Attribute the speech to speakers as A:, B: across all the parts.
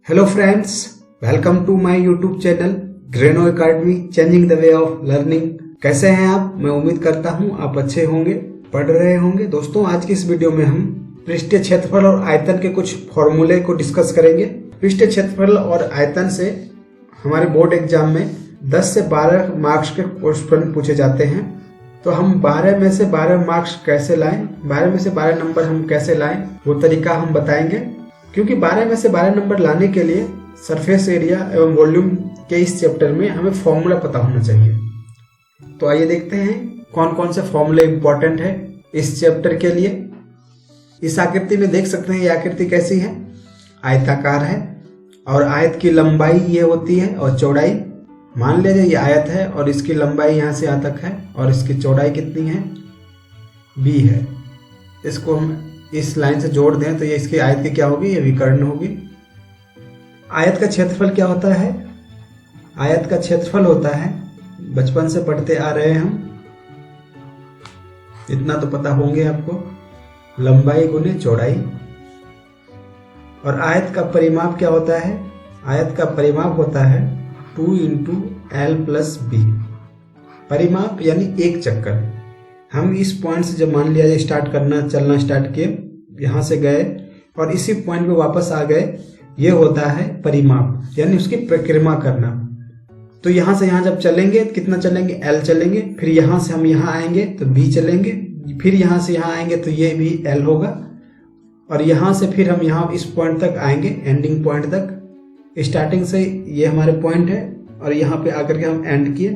A: Hello friends, welcome to my YouTube channel Greno academy changing the way of learning. कैसे हैं आप? मैं उम्मीद करता हूं आप अच्छे होंगे, पढ़ रहे होंगे। दोस्तों, आज की इस वीडियो में हम पृष्ठीय क्षेत्रफल और आयतन के कुछ फॉर्मूले को डिस्कस करेंगे। पृष्ठीय क्षेत्रफल और आयतन से हमारे बोर्ड एग्जाम में 10 से 12 मार्क्स के क्वेश्चन पूछे जाते हैं। तो हम 12 में से 12 मार्क्स कैसे लाएं, 12 में से 12 नंबर हम कैसे लाएं, वो तरीका हम बताएंगे। क्योंकि 12 में से 12 नंबर लाने के लिए सरफेस एरिया एवं वॉल्यूम के इस चैप्टर में हमें फॉर्मूला पता होना चाहिए। तो आइए देखते हैं कौन कौन से फॉर्मूले इंपॉर्टेंट है इस चैप्टर के लिए। इस आकृति में देख सकते हैं ये आकृति कैसी है, आयताकार है और आयत की लंबाई ये होती है और चौड़ाई। मान लीजिए ये आयत है और इसकी लंबाई यहाँ से यहाँ तक है और इसकी चौड़ाई कितनी है, b है। इसको हम इस लाइन से जोड़ दें तो ये इसकी आयत की क्या होगी, ये विकर्ण होगी। आयत का क्षेत्रफल क्या होता है? आयत का क्षेत्रफल होता है, बचपन से पढ़ते आ रहे हैं हम, इतना तो पता होंगे आपको, लंबाई गुने चौड़ाई। और आयत का परिमाप क्या होता है? आयत का परिमाप होता है 2 × L + B। परिमाप यानी एक चक्कर। हम इस पॉइंट से जब मान लिया स्टार्ट करना, चलना स्टार्ट किए, यहाँ से गए और इसी पॉइंट पे वापस आ गए, ये होता है परिमाप, यानी उसकी परिक्रमा करना। तो यहाँ से यहाँ जब चलेंगे कितना चलेंगे, L चलेंगे, फिर यहाँ से हम यहाँ आएंगे तो B चलेंगे, फिर यहाँ से यहाँ आएंगे तो ये भी L होगा, और यहाँ से फिर हम यहाँ इस पॉइंट तक आएंगे, एंडिंग पॉइंट तक। स्टार्टिंग से ये हमारे पॉइंट है और यहाँ पे आकर के हम एंड किए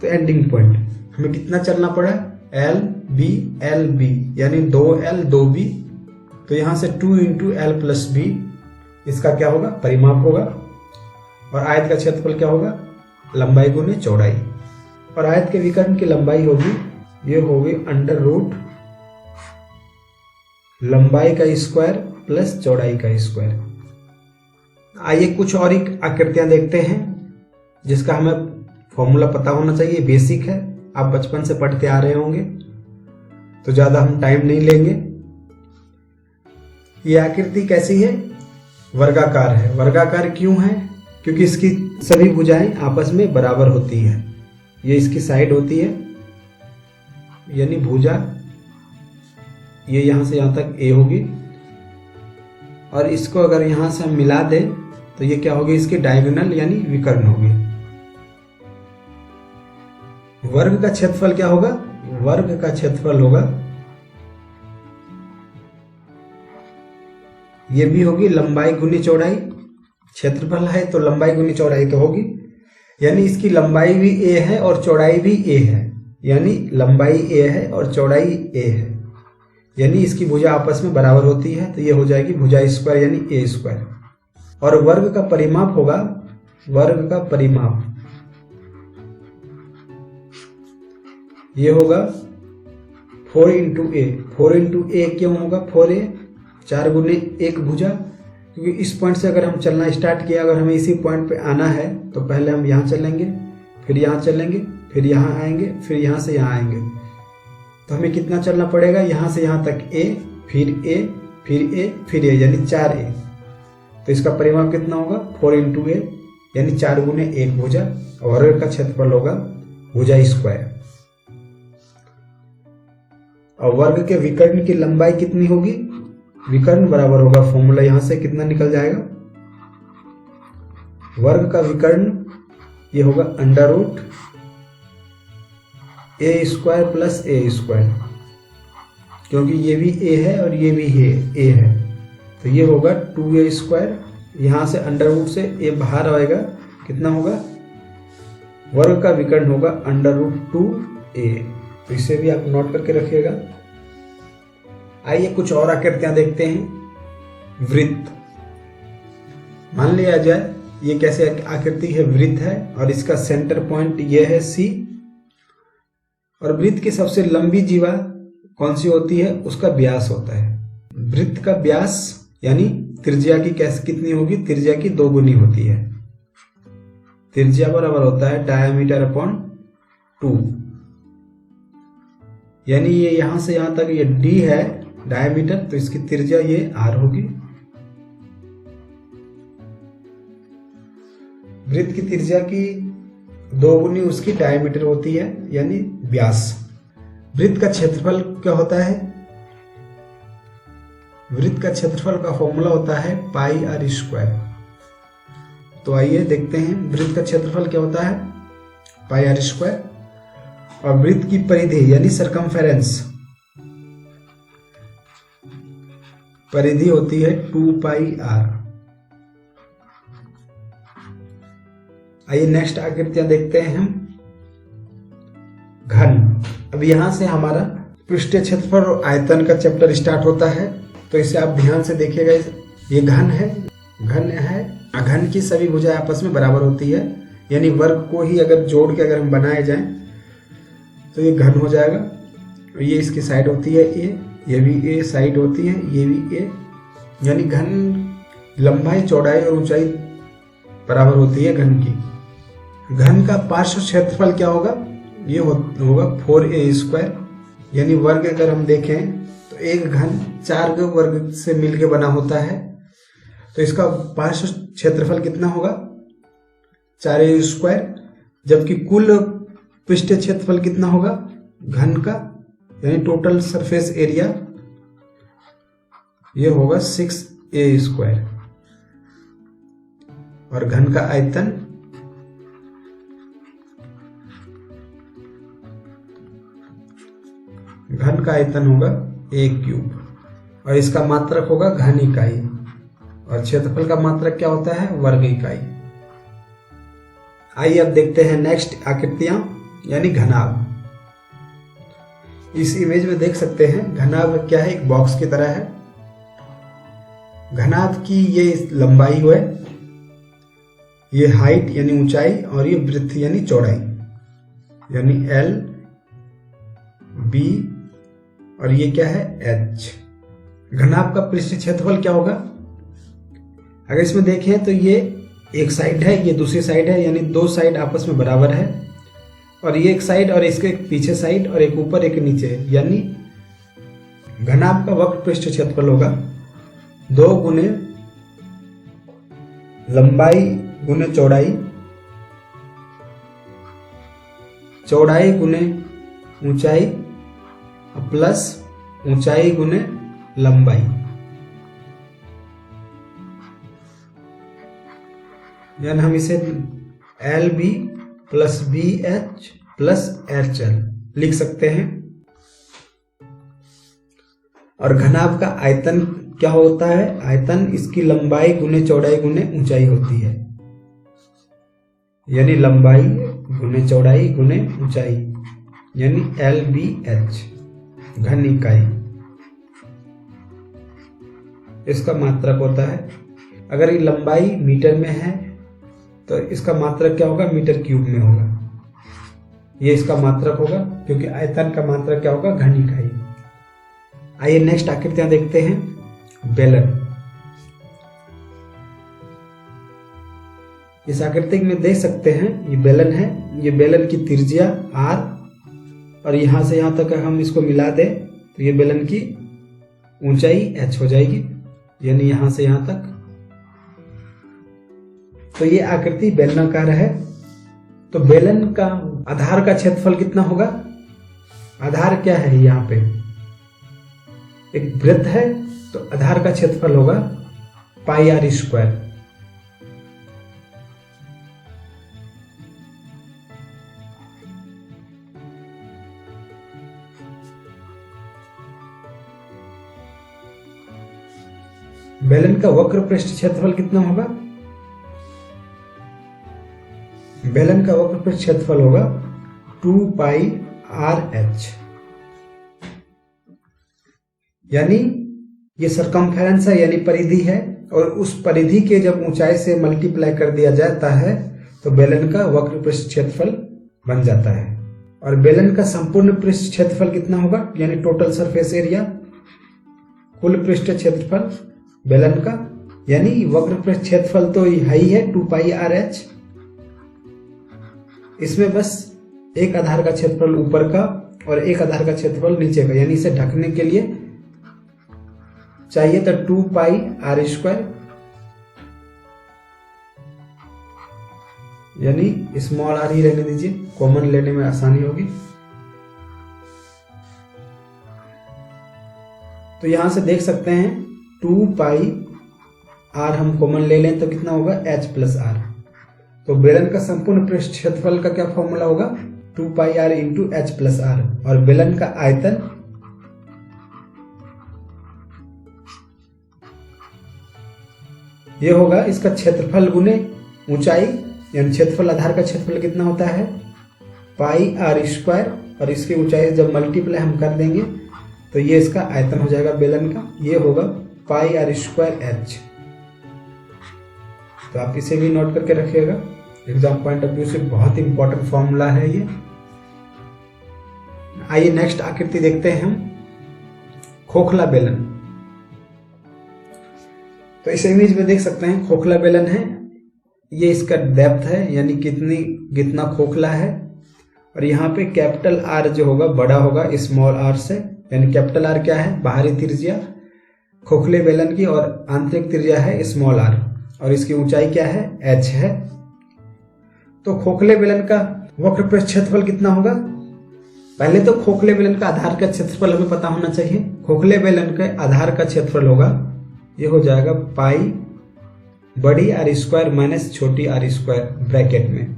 A: तो एंडिंग पॉइंट। हमें कितना चलना पड़ा, L B L B, यानी 2L 2B। तो यहाँ से 2 × L + B, इसका क्या होगा, परिमाप होगा। और आयत का क्षेत्रफल क्या होगा, लंबाई गुने चौड़ाई। और आयत के विकर्ण की लंबाई होगी, ये होगी √ लंबाई का स्क्वायर प्लस चौड़ाई का स्क्वायर। आइए कुछ और ही आकृतियां देखते हैं जिसका हमें फॉर्मूला पता होना चाहिए, बेसिक है, आप बचपन से पढ़ते आ रहे होंगे, तो ज्यादा हम टाइम नहीं लेंगे। ये आकृति कैसी है, वर्गाकार है। वर्गाकार क्यों है? क्योंकि इसकी सभी भुजाएं आपस में बराबर होती है। ये इसकी साइड होती है, यानी भुजा ये यहां से यहां तक A होगी, और इसको अगर यहां से हम मिला दें तो ये क्या होगी, इसकी डायगोनल यानी विकर्ण होगी। वर्ग का क्षेत्रफल क्या होगा, वर्ग का क्षेत्रफल होगा, ये भी होगी लंबाई गुनी चौड़ाई। क्षेत्रफल है तो लंबाई गुनी चौड़ाई तो होगी, यानी इसकी लंबाई भी A है और चौड़ाई भी A है, यानी लंबाई A है और चौड़ाई A है, यानी इसकी भुजा आपस में बराबर होती है, तो ये हो जाएगी भुजा स्क्वायर यानी A²। और वर्ग का परिमाप होगा, वर्ग का परिमाप ये होगा 4 × A। 4 × A क्यों होगा, 4A 4 × 1 भुजा, क्योंकि इस पॉइंट से अगर हम चलना स्टार्ट किया, अगर हमें इसी पॉइंट पे आना है तो पहले हम यहाँ चलेंगे, फिर यहाँ चलेंगे, फिर यहाँ आएंगे, फिर यहाँ से यहाँ आएंगे। तो हमें कितना चलना पड़ेगा, यहाँ से यहाँ तक A, फिर A, फिर A, फिर A, यानी 4A। तो इसका परिमाप कितना होगा, 4 × A, यानी 4 × 1 भुजा। वर्ग का क्षेत्रफल होगा भुजा स्क्वायर। और वर्ग के विकर्ण की लंबाई कितनी होगी, विकर्ण बराबर होगा, फॉर्मूला यहां से कितना निकल जाएगा, वर्ग का विकर्ण ये होगा √ A² + A², क्योंकि ये भी A है और ये भी A है, तो ये होगा 2A²। यहां से √ से A बाहर आएगा, कितना होगा, वर्ग का विकर्ण होगा √2A। तो इसे भी आप नोट करके रखिएगा। आइए कुछ और आकृतियां देखते हैं वृत्त। मान लिया जाए ये कैसे आकृति है, वृत्त है और इसका सेंटर पॉइंट ये है C, और वृत्त की सबसे लंबी जीवा कौन सी होती है, उसका व्यास होता है। वृत्त का व्यास यानी त्रिज्या की कितनी होगी, त्रिज्या की 2 गुनी होती है। त्रिज्या बराबर होता है डायमीटर अपॉन 2, यानी ये यहां से यहां तक ये d है डायमीटर, तो इसकी त्रिज्या ये r होगी। वृत्त की त्रिज्या की 2 गुनी उसकी डायमीटर होती है यानी व्यास। वृत्त का क्षेत्रफल क्या होता है, वृत्त का क्षेत्रफल का फॉर्मूला होता है पाई आर स्क्वायर। तो आइए देखते हैं वृत्त का क्षेत्रफल क्या होता है, पाई आर स्क्वायर। और वृत्त की परिधि यानी सरकमफेरेंस, परिधि होती है 2 पाई आर। आइए नेक्स्ट आकृतियां देखते हैं हम। घन। अब यहां से हमारा पृष्ठीय क्षेत्रफल और आयतन का चैप्टर स्टार्ट होता है, तो इसे आप ध्यान से देखिएगा। ये घन है, घन है। घन की सभी भुजाएं आपस में बराबर होती है, यानी वर्ग को ही अगर जोड़ के अगर हम बनाए जाएं तो ये घन हो जाएगा। ये इसकी साइड होती है ए, ये भी ए साइड होती है, ये भी ए, यानी घन लंबाई चौड़ाई और ऊंचाई बराबर होती है घन की। घन का पार्श्व क्षेत्रफल क्या होगा, ये होगा 4a स्क्वायर, यानी वर्ग अगर हम देखें तो एक घन 4 वर्ग से मिलकर बना होता है, तो इसका पार्श्व क्षेत्रफल कितना होगा 4a स्क्वायर। जबकि कुल पृष्ठीय क्षेत्रफल कितना होगा घन का, यानी टोटल सरफेस एरिया, ये होगा 6a स्क्वायर। और घन का आयतन होगा a क्यूब, और इसका मात्रक होगा घन इकाई, और क्षेत्रफल का मात्रक क्या होता है वर्ग इकाई। आइए अब देखते हैं नेक्स्ट आकृतियां, यानी घनाभ। इस इमेज में देख सकते हैं घनाभ क्या है, एक बॉक्स की तरह है। घनाभ की ये लंबाई है, ये हाइट यानी ऊंचाई, और ये वृत्त यानी चौड़ाई, यानी L B, और ये क्या है H। घनाभ का पृष्ठीय क्षेत्रफल क्या होगा, अगर इसमें देखें तो ये एक साइड है, ये दूसरी साइड है, यानी 2 साइड आपस में बराबर है, और ये एक साइड और इसके पीछे साइड, और एक ऊपर एक नीचे, यानी घनाभ का वक्र पृष्ठीय क्षेत्रफल होगा 2 गुने लंबाई गुने चौड़ाई, चौड़ाई गुने ऊंचाई प्लस ऊंचाई गुने लंबाई, यानी हम इसे LB plus BH plus HL लिख सकते हैं। और घनाभ का आयतन क्या होता है, आयतन इसकी लंबाई गुने चौड़ाई गुने ऊंचाई होती है, यानी लंबाई गुने चौड़ाई गुने ऊंचाई, यानी LBH घन इकाई। इसका मात्रक होता है, अगर ये लंबाई मीटर में है तो इसका मात्रक क्या होगा मीटर क्यूब में होगा, ये इसका मात्रक होगा, क्योंकि आयतन का मात्रक क्या होगा घन इकाई। आइए नेक्स्ट आकृतियां देखते हैं। बेलन। इस आकृति में देख सकते हैं ये बेलन है, ये बेलन की त्रिज्या R, और यहां से यहां तक हम इसको मिला दें तो ये बेलन की ऊंचाई H हो जाएगी, यानी यहां से यहां तक। तो ये आकृति बेलनाकार है। तो बेलन का आधार का क्षेत्रफल कितना होगा, आधार क्या है, यहाँ पे एक वृत्त है, तो आधार का क्षेत्रफल होगा पाई आर स्क्वायर। बेलन का वक्र पृष्ठ क्षेत्रफल कितना होगा, बेलन का वक्र पृष्ठ क्षेत्रफल होगा 2 पाई आर एच, यानी ये सरकमफेरेंस है यानी परिधि है, और उस परिधि के जब ऊंचाई से मल्टीप्लाई कर दिया जाता है तो बेलन का वक्र पृष्ठ क्षेत्रफल बन जाता है। और बेलन का संपूर्ण पृष्ठ क्षेत्रफल कितना होगा, यानी टोटल सरफेस एरिया, कुल पृष्ठ क्षेत्रफल बेलन का, यानी वक्र पृष्ठ क्षेत्रफल तो है ही है 2πr(h). इसमें बस एक आधार का क्षेत्रफल ऊपर का और एक आधार का क्षेत्रफल नीचे का, यानी इसे ढकने के लिए चाहिए तो 2πr², यानी स्मॉल r ही रहने दीजिए, कॉमन लेने में आसानी होगी। तो यहां से देख सकते हैं 2πr हम कॉमन ले लें तो कितना होगा h+r। तो बेलन का संपूर्ण पृष्ठ क्षेत्रफल का क्या फॉर्मूला होगा, 2πr × h+r। और बेलन का आयतन ये होगा इसका क्षेत्रफल गुने ऊंचाई, यानी क्षेत्रफल आधार का क्षेत्रफल कितना होता है πr², और इसकी ऊंचाई जब मल्टीप्लाई हम कर देंगे तो ये इसका आयतन हो जाएगा बेलन का, ये होगा πr²h। तो आप इसे भी नोट करके रखिएगा, एग्जाम पॉइंट ऑफ व्यू से बहुत इंपॉर्टेंट फॉर्मूला है ये। आइए नेक्स्ट आकृति देखते हैं हम, खोखला बेलन। तो इस इमेज में देख सकते हैं खोखला बेलन है, ये इसका डेप्थ है यानी कितना खोखला है, और यहाँ पे कैपिटल R जो होगा बड़ा होगा स्मॉल r से, यानी कैपिटल R क्या है, बाहरी त्रिज्या खोखले बेलन की, और आंतरिक त्रिज्या है स्मॉल r, और इसकी ऊंचाई क्या है h है। तो खोखले बेलन का वक्र पृष्ठ क्षेत्रफल कितना होगा, पहले तो खोखले बेलन का आधार का क्षेत्रफल हमें पता होना चाहिए। खोखले बेलन के आधार का क्षेत्रफल होगा, ये हो जाएगा पाई बड़ी r² माइनस छोटी r² ब्रैकेट में,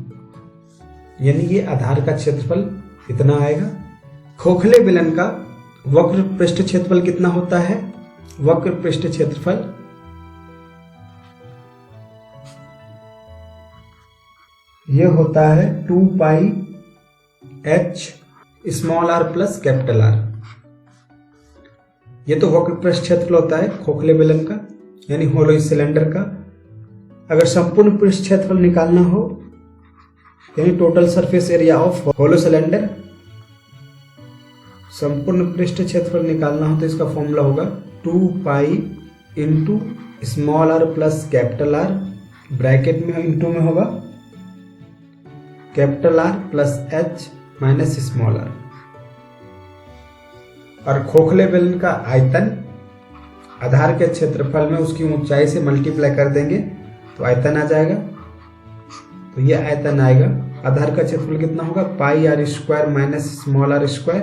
A: यानी ये आधार का क्षेत्रफल इतना आएगा। खोखले बेलन का वक्र पृष्ठ क्षेत्रफल कितना होता है, वक्र पृष्ठ क्षेत्रफल ये होता है 2πh small r plus capital R। ये तो वक्र पृष्ठ क्षेत्रफल होता है खोखले बेलन का, यानी होलो सिलेंडर का। अगर संपूर्ण पृष्ठ क्षेत्रफल निकालना हो, यानी total surface area of hollow cylinder, संपूर्ण पृष्ठ क्षेत्रफल निकालना हो तो इसका फॉर्मूला होगा 2π × small r plus capital R, bracket में इंटू में होगा capital R plus h minus small r। और खोखले बेलन का आयतन आधार के क्षेत्रफल में उसकी ऊंचाई से मल्टीप्लाई कर देंगे तो आयतन आ जाएगा। तो ये आयतन आएगा, आधार का क्षेत्रफल कितना होगा πr² minus small r²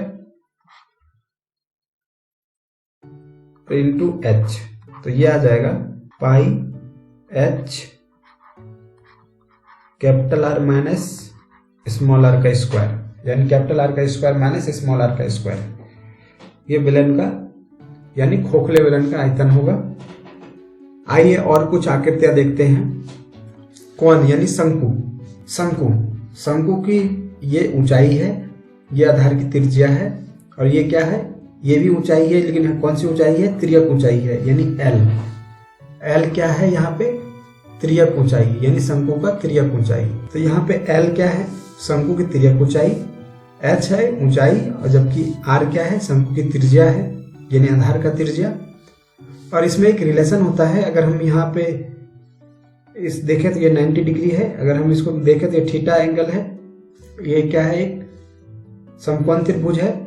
A: into h। तो ये आ जाएगा πh capital R minus small r का स्क्वायर, यानी कैपिटल R का स्क्वायर माइनस स्मॉल r का स्क्वायर। ये बेलन का यानी खोखले बेलन का आयतन होगा। आइए और कुछ आकृतियां देखते हैं। कोन यानी शंकु, शंकु की ये ऊंचाई है, ये आधार की त्रिज्या है, और ये क्या है, ये भी ऊंचाई है, लेकिन कौन सी ऊंचाई है, तिर्यक ऊंचाई है, यानी L क्या है यहाँ पे, तिर्यक ऊंचाई, यानी शंकु का तिर्यक ऊंचाई। तो यहाँ पे L क्या है, शंकु की तिर्यक ऊंचाई, h है ऊंचाई, और जबकि r क्या है, शंकु की त्रिज्या है, यानी आधार का त्रिज्या। और इसमें एक रिलेशन होता है, अगर हम यहाँ पे इस देखें तो ये 90 डिग्री है, अगर हम इसको देखें तो ये थीटा एंगल है, ये क्या है, एक समकोण त्रिभुज है।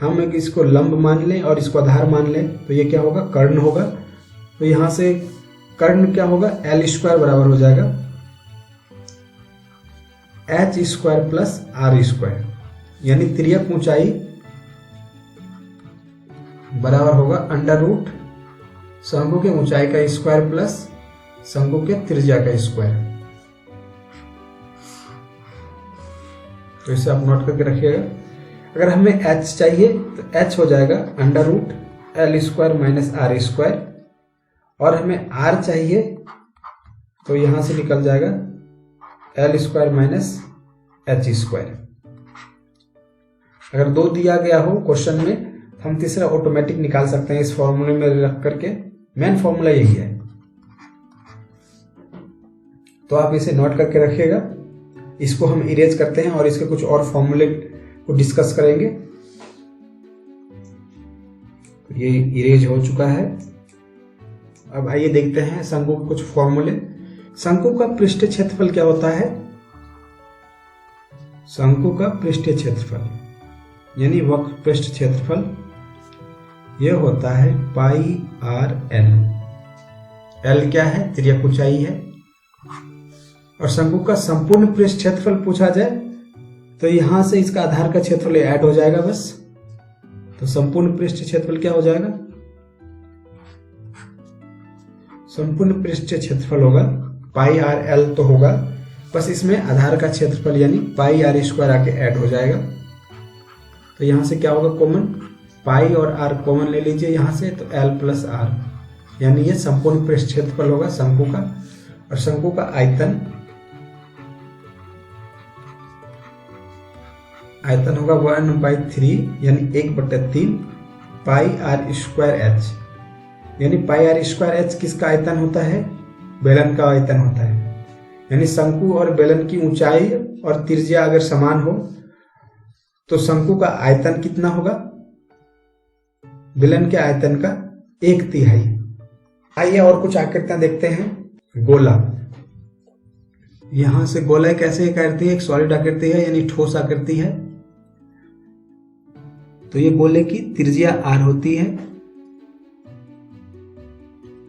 A: हम एक इसको लंब मान लें और इसको आधार मान लें तो ये क्या होगा, कर्ण होगा। तो यहाँ से कर्ण क्या होगा, L² बराबर हो जाएगा h² प्लस r², यानी तिर्यक ऊंचाई बराबर होगा √ शंकु के ऊंचाई का स्क्वायर प्लस शंकु के त्रिज्या का स्क्वायर। तो इसे आप नोट करके रखिएगा। अगर हमें h चाहिए तो h हो जाएगा √L² माइनस r², और हमें r चाहिए तो यहां से निकल जाएगा L² माइनस h²। अगर 2 दिया गया हो क्वेश्चन में हम तीसरा ऑटोमेटिक निकाल सकते हैं इस फॉर्मूले में रख करके। मेन फॉर्मूला यही है, तो आप इसे नोट करके रखिएगा। इसको हम इरेज करते हैं और इसके कुछ और फॉर्मूले को डिस्कस करेंगे। ये इरेज हो चुका है। अब आइए देखते हैं शंकु के कुछ फॉर्मूले। शंकु का पृष्ठ क्षेत्रफल क्या होता है? शंकु का पृष्ठ क्षेत्रफल यानी वक्र पृष्ठ क्षेत्रफल यह होता है पाई आर एल। एल क्या है? तिर्यक ऊंचाई है। और शंकु का संपूर्ण पृष्ठ क्षेत्रफल पूछा जाए तो यहां से इसका आधार का क्षेत्रफल ऐड हो जाएगा बस। तो संपूर्ण पृष्ठ क्षेत्रफल क्या हो जाएगा? संपूर्ण पृष्ठ क्षेत्रफल होगा पाई आर एल तो होगा, बस इसमें आधार का क्षेत्रफल यानी पाई आर स्क्वायर आके ऐड हो जाएगा। तो यहां से क्या होगा? कॉमन पाई और आर कॉमन ले लीजिए यहां से, तो एल प्लस आर, यानी ये संपूर्ण पृष्ठ क्षेत्रफल होगा शंकु का। और शंकु का आयतन होगा 1/3 यानी 1/3 पाई आर स्क्वायर एच, यानी पाई आर स्क्वायर एच किसका आयतन होता है? बेलन का आयतन होता है। यानी शंकु और बेलन की ऊंचाई और त्रिज्या अगर समान हो तो शंकु का आयतन कितना होगा? बेलन के आयतन का 1/3। आइए और कुछ आकृतियां देखते हैं। गोला, यहां से गोला कैसे आकृति है? एक सॉलिड आकृति है यानी ठोस आकृति है। तो ये गोले की त्रिज्या r होती है।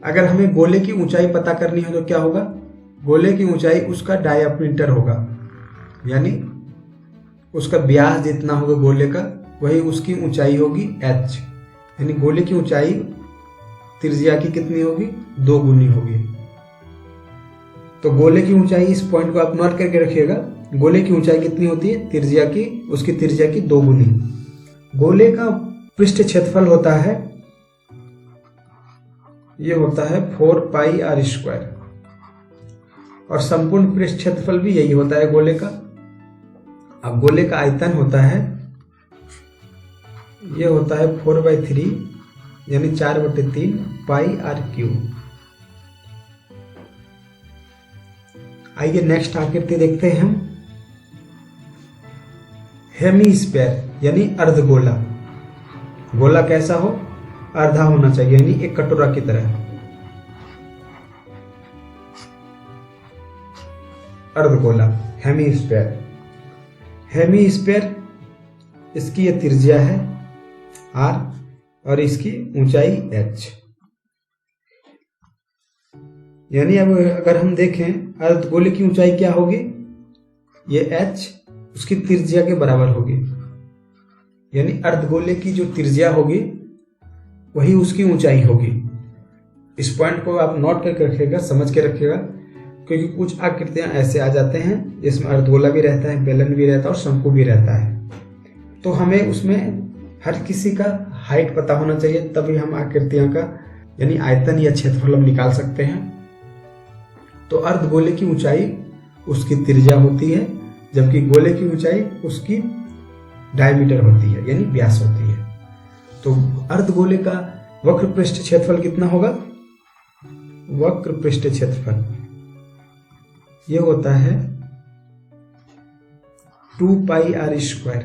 A: अगर हमें गोले की ऊंचाई पता करनी हो तो क्या होगा? गोले की ऊंचाई उसका डायमीटर होगा, यानी उसका व्यास जितना होगा गोले का वही उसकी ऊंचाई होगी h। यानी गोले की ऊंचाई त्रिज्या की कितनी होगी? 2 गुनी होगी। तो गोले की ऊंचाई, इस पॉइंट को आप नोट करके रखिएगा, गोले की ऊंचाई कितनी होती है? त्रिज्या की, उसकी त्रिज्या की 2 गुनी। गोले का पृष्ठ क्षेत्रफल होता है, यह होता है 4 पाई आर स्क्वायर। और संपूर्ण पृष्ठ क्षेत्रफल भी यही होता है गोले का। अब गोले का आयतन होता है, यह होता है 4/3 यानी 4/3 पाई आर क्यूब। आइए नेक्स्ट आकृति देखते हैं हम। हेमीस्फीयर यानी अर्धगोला। गोला कैसा हो? आधा होना चाहिए, यानी एक कटोरा की तरह। अर्धगोला हेमीस्फीयर। हेमीस्फीयर, इसकी ये त्रिज्या है r और इसकी ऊंचाई h। यानी अब अगर हम देखें अर्धगोले की ऊंचाई क्या होगी? ये h उसकी त्रिज्या के बराबर होगी। यानी अर्धगोले की जो त्रिज्या होगी वही उसकी ऊंचाई होगी। इस पॉइंट को आप नोट करके रखिएगा, समझ के रखिएगा, क्योंकि कुछ आकृतियां ऐसे आ जाते हैं जिसमें अर्धगोला भी रहता है, बेलन भी रहता है और शंकु भी रहता है। तो हमें उसमें हर किसी का हाइट पता होना चाहिए, तभी हम आकृतियां का यानी आयतन या क्षेत्रफल हम निकाल सकते हैं। तो अर्धगोले की ऊंचाई उसकी त्रिज्या होती है, जबकि गोले की ऊंचाई उसकी डायमीटर होती है यानी व्यास होती है। तो अर्धगोले का वक्र पृष्ठ क्षेत्रफल कितना होगा? वक्र पृष्ठ क्षेत्रफल यह होता है 2 पाई आर स्क्वायर।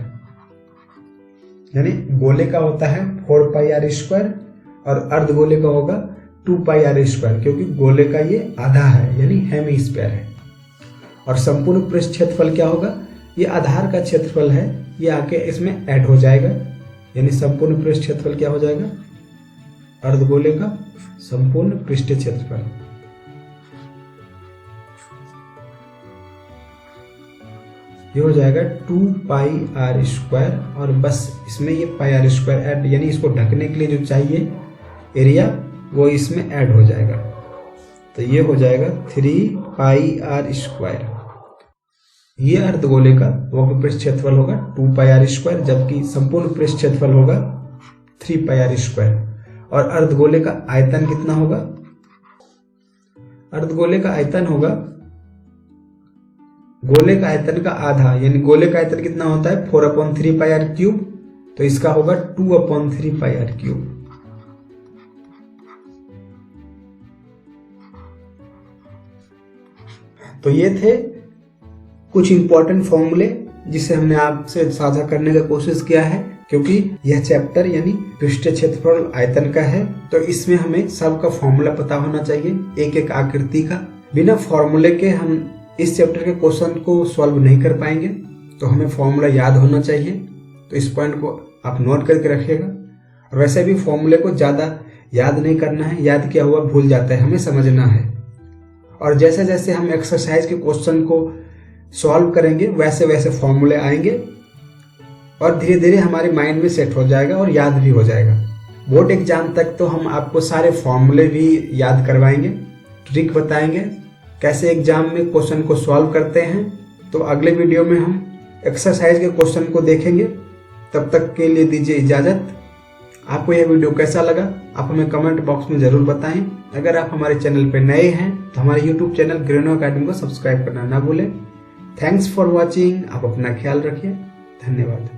A: यानी गोले का होता है 4 पाई आर स्क्वायर और अर्धगोले का होगा 2 पाई आर स्क्वायर, क्योंकि गोले का ये आधा है यानी हेमीस्फीयर है। और संपूर्ण पृष्ठ क्षेत्रफल क्या होगा? ये आधार का क्षेत्रफल है, ये आके इसमें ऐड हो जाएगा। यानी संपूर्ण पृष्ठ क्षेत्रफल क्या हो जाएगा? अर्धगोले का संपूर्ण पृष्ठ क्षेत्रफल ये हो जाएगा 2 पाई आर स्क्वायर, और बस इसमें ये पाई आर स्क्वायर ऐड, यानी इसको ढकने के लिए जो चाहिए एरिया वो इसमें ऐड हो जाएगा। तो ये हो जाएगा 3 पाई आर स्क्वायर। ये अर्धगोले का वक्र पृष्ठ क्षेत्रफल होगा 2 पाई आर स्क्वायर, जबकि संपूर्ण पृष्ठ क्षेत्रफल होगा 3 पाई आर स्क्वायर। और अर्धगोले का आयतन कितना होगा? अर्धगोले का आयतन होगा गोले का आयतन का आधा, यानी गोले का आयतन कितना होता है? 4/3 पाई आर क्यूब, तो इसका होगा 2/3πr³। तो ये थे कुछ इंपॉर्टेंट फॉर्मूले जिसे हमने आपसे साझा करने का कोशिश किया है, क्योंकि यह चैप्टर यानी पृष्ठीय क्षेत्रफल आयतन का है, तो इसमें हमें सबका फॉर्मूला पता होना चाहिए, एक एक आकृति का। बिना फॉर्मूले के हम इस चैप्टर के क्वेश्चन को सॉल्व नहीं कर पाएंगे, तो हमें फॉर्मूला याद होना चाहिए। तो इस पॉइंट को आप नोट करके रखिएगा। और वैसे भी फॉर्मूले को ज़्यादा याद नहीं करना है, याद किया हुआ भूल जाता है, हमें समझना है। और जैसे जैसे हम एक्सरसाइज के क्वेश्चन को सॉल्व करेंगे वैसे वैसे फॉर्मूले आएंगे और धीरे धीरे हमारे माइंड में सेट हो जाएगा और याद भी हो जाएगा। बोर्ड एग्जाम तक तो हम आपको सारे फॉर्मूले भी याद करवाएंगे, ट्रिक बताएंगे कैसे एग्जाम में क्वेश्चन को सॉल्व करते हैं। तो अगले वीडियो में हम एक्सरसाइज के क्वेश्चन को देखेंगे। तब तक के लिए दीजिए इजाज़त। आपको यह वीडियो कैसा लगा आप हमें कमेंट बॉक्स में ज़रूर बताएं। अगर आप हमारे चैनल पर नए हैं तो हमारे यूट्यूब चैनल ग्रेनो अकेडमी को सब्सक्राइब करना ना भूलें। Thanks for watching. आप अपना ख्याल रखिए। धन्यवाद।